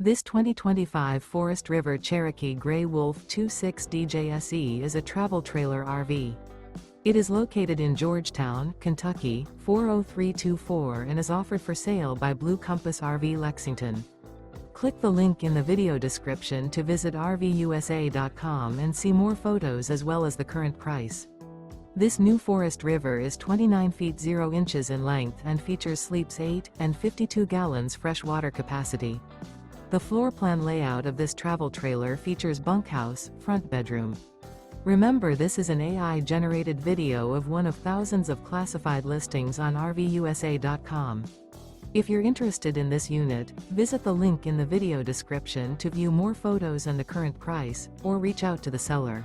This 2025 Forest River Cherokee Grey Wolf 26DJSE is a travel trailer RV. It is located in Georgetown, Kentucky, 40324 and is offered for sale by Blue Compass RV Lexington. Click the link in the video description to visit RVUSA.com and see more photos as well as the current price. This new Forest River is 29 feet 0 inches in length and features sleeps 8 and 52 gallons fresh water capacity. The floor plan layout of this travel trailer features bunkhouse, front bedroom. Remember, this is an AI-generated video of one of thousands of classified listings on RVUSA.com. If you're interested in this unit, visit the link in the video description to view more photos and the current price, or reach out to the seller.